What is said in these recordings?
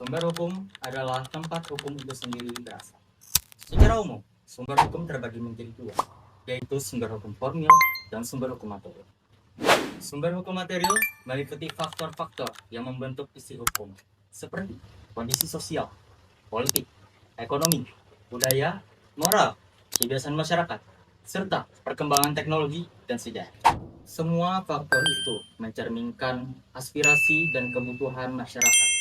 Sumber hukum adalah tempat hukum itu sendiri berasal. Secara umum, sumber hukum terbagi menjadi dua, yaitu sumber hukum formil dan sumber hukum material. Sumber hukum material meliputi faktor-faktor yang membentuk isi hukum, seperti kondisi sosial, politik, ekonomi, budaya, moral, kebiasaan masyarakat, serta perkembangan teknologi dan sejarah. Semua faktor itu mencerminkan aspirasi dan kebutuhan masyarakat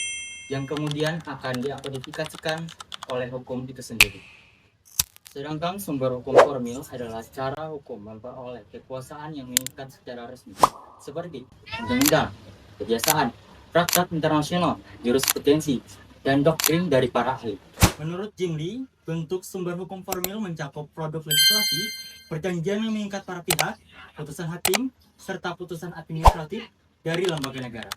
yang kemudian akan diaplikasikan oleh hukum itu sendiri. Sedangkan sumber hukum formil adalah cara hukum memperoleh kekuasaan yang mengikat secara resmi, seperti undang-undang, kebiasaan, traktat internasional, jurisprudensi, dan doktrin dari para ahli. Menurut Jim Lee, bentuk sumber hukum formil mencakup produk legislasi, perjanjian yang mengikat para pihak, putusan hakim, serta putusan administratif dari lembaga negara.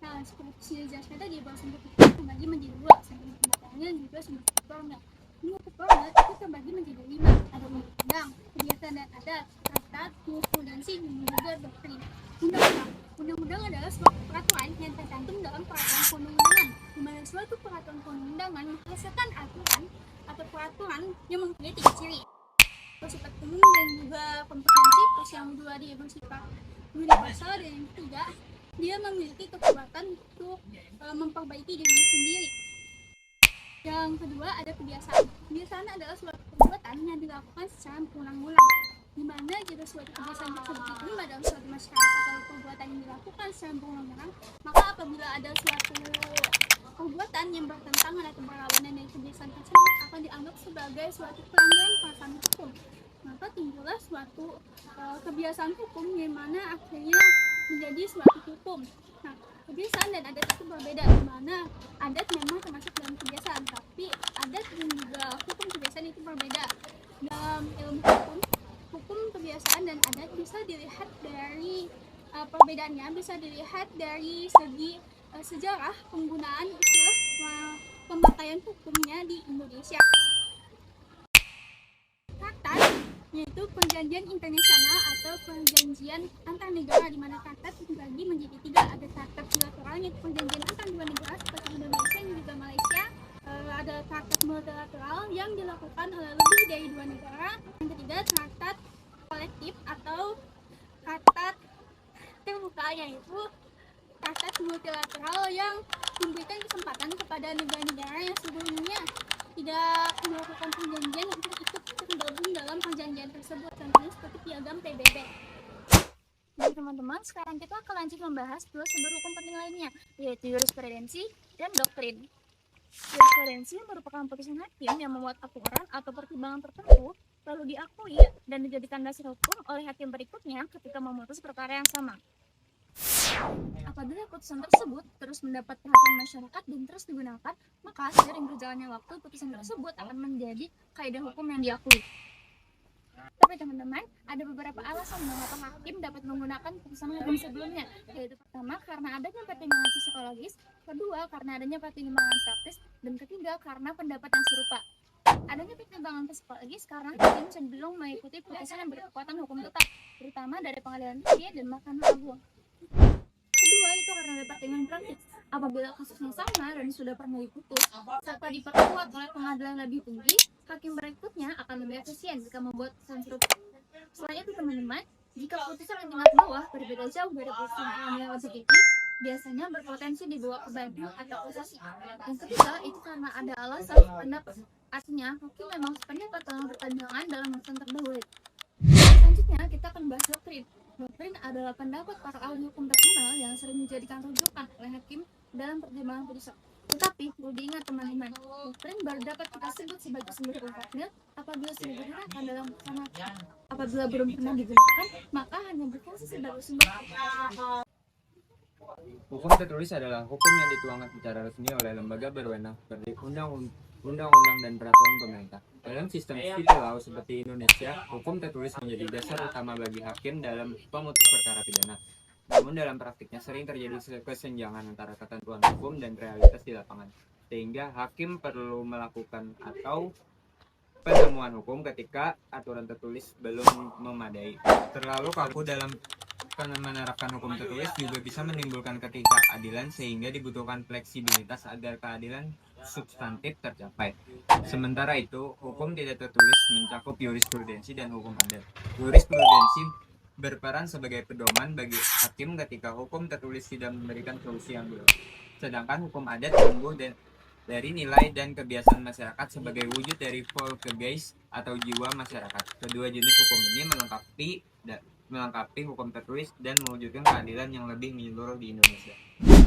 Nah, seperti dijelaskan tadi bahwa sumber hukum terbagi menjadi dua, sumber hukum material dan juga sumber hukum formil. Sumber hukum formil itu terbagi menjadi 5, ada undang-undang, kebiasaan dan adat, traktat, jurisprudensi, dan juga doktrin. Undang-undang adalah suatu peraturan yang tercantum dalam peraturan perundang-undangan, di mana suatu peraturan perundang-undangan menghasilkan aturan atau peraturan yang mempunyai 3 ciri, bersifat umum dan juga komprehensif. Terus yang kedua dia bersifat universal, dan yang ketiga dia memiliki kekuatan untuk memperbaiki dirinya sendiri. Yang kedua ada kebiasaan. Kebiasaan adalah suatu perbuatan yang dilakukan secara berulang-ulang, di mana jika suatu kebiasaan tersebut diterima dalam suatu masyarakat atau perbuatan yang dilakukan secara berulang-ulang, maka apabila ada suatu perbuatan yang bertentangan atau berlawanan dengan kebiasaan tersebut akan dianggap sebagai suatu pelanggaran perasaan hukum. Maka timbullah suatu kebiasaan hukum yang mana akhirnya menjadi suatu hukum. Nah, kebiasaan dan adat itu berbeda, di mana adat memang termasuk dalam kebiasaan, tapi adat dan juga hukum kebiasaan itu berbeda. Dalam ilmu hukum kebiasaan dan adat bisa dilihat dari perbedaannya, bisa dilihat dari segi sejarah penggunaan istilah pemakaian hukumnya di Indonesia. Traktat yaitu perjanjian internasional atau perjanjian antar negara, di mana traktat dibagi menjadi 3, ada traktat bilateral yaitu perjanjian antar 2 negara seperti Indonesia dan juga Malaysia. Ada traktat multilateral yang dilakukan oleh lebih dari 2 negara. Yang ketiga traktat kolektif atau traktat terbuka, yaitu traktat multilateral yang memberikan kesempatan kepada negara-negara yang sebelumnya tidak melakukan perjanjian untuk ikut tergabung dalam perjanjian tersebut, contohnya seperti piagam PBB. Jadi teman-teman, sekarang kita akan lanjut membahas 2 sumber hukum penting lainnya, yaitu jurisprudensi dan doktrin. Jurisprudensi merupakan putusan hakim yang memuat aturan atau pertimbangan tertentu lalu diakui dan dijadikan dasar hukum oleh hakim berikutnya ketika memutus perkara yang sama. Apabila putusan tersebut terus mendapat perhatian masyarakat dan terus digunakan, maka seiring berjalannya waktu putusan tersebut akan menjadi kaidah hukum yang diakui. Tapi teman-teman, ada beberapa alasan mengapa hakim dapat menggunakan putusan hukum sebelumnya, yaitu pertama karena adanya pertimbangan psikologis, kedua karena adanya pertimbangan praktis, dan ketiga karena pendapat yang serupa. Adanya pertimbangan psikologis karena hakim cenderung mengikuti putusan yang berkekuatan hukum tetap, terutama dari pengadilan tinggi dan Mahkamah Agung. Kedua itu karena ada pertimbangan praktis. Apabila kasusnya sama dan sudah pernah diputus serta diperkuat oleh pengadilan lebih tinggi, hakim berikutnya akan lebih efisien jika membuat putusan serupa. Selain itu teman-teman, jika putusan yang tingkat bawah berbeda jauh dari putusan pengadilan lebih tinggi, biasanya berpotensi dibawa ke banding atau kasasi. Yang ketiga itu karena ada alasan pendapat, artinya hakim memang sependapat dalam pertimbangan dalam putusan terdahulu. Selanjutnya kita akan bahas doktrin. Doktrin adalah pendapat para ahli hukum terkenal yang sering dijadikan rujukan oleh hakim dalam pertimbangan putusan. Tetapi perlu diingat teman-teman, doktrin baru dapat kita sebut sebagai sumber hukum formil apabila sudah digunakan dalam putusan hakim. Apabila belum pernah digunakan, maka hanya berfungsi sebagai sumber hukum. Hukum tertulis adalah hukum yang dituangkan secara resmi oleh lembaga berwenang seperti undang-undang dan peraturan pemerintah. Dalam sistem civil law seperti Indonesia, hukum tertulis menjadi dasar utama bagi hakim dalam pemutus perkara pidana. Namun dalam praktiknya sering terjadi kesenjangan antara ketentuan hukum dan realitas di lapangan, sehingga hakim perlu melakukan atau penemuan hukum ketika aturan tertulis belum memadai, terlalu kaku dalam menerapkan hukum tertulis juga bisa menimbulkan ketidakadilan sehingga dibutuhkan fleksibilitas agar keadilan substantif tercapai. Sementara itu, hukum tidak tertulis mencakup jurisprudensi dan hukum adat. Jurisprudensi berperan sebagai pedoman bagi hakim ketika hukum tertulis tidak memberikan solusi yang jelas. Sedangkan hukum adat tumbuh dari nilai dan kebiasaan masyarakat sebagai wujud dari Volksgeist atau jiwa masyarakat. Kedua jenis hukum ini melengkapi hukum tertulis dan mewujudkan keadilan yang lebih menyeluruh di Indonesia.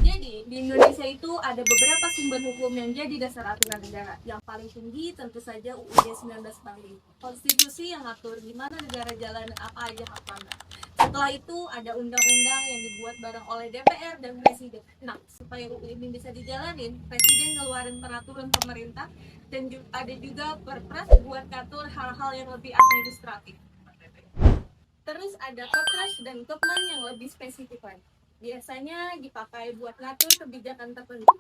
Jadi, di Indonesia itu ada beberapa sumber hukum yang jadi dasar aturan negara. Yang paling tinggi tentu saja UUD 1945, konstitusi yang ngatur gimana negara jalan apa aja hak pelanggan. Setelah itu ada undang-undang yang dibuat bareng oleh DPR dan Presiden. Nah, supaya UU ini bisa dijalanin, Presiden ngeluarin peraturan pemerintah dan ada juga perpres buat ngatur hal-hal yang lebih administratif. Terus ada kepres dan kepman yang lebih spesifik lagi. Biasanya dipakai buat ngatur kebijakan tertentu.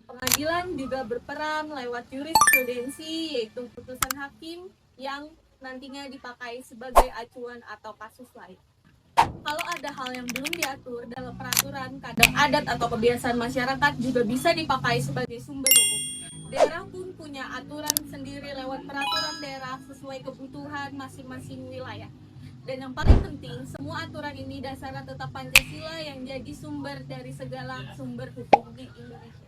Pengadilan juga berperan lewat jurisprudensi, yaitu putusan hakim yang nantinya dipakai sebagai acuan atau kasus lain. Kalau ada hal yang belum diatur dalam peraturan, kadang adat atau kebiasaan masyarakat juga bisa dipakai sebagai sumber hukum. Daerah pun punya aturan sendiri lewat peraturan daerah sesuai kebutuhan masing-masing wilayah. Dan yang paling penting, semua aturan ini dasarnya tetap Pancasila yang jadi sumber dari segala sumber hukum di Indonesia.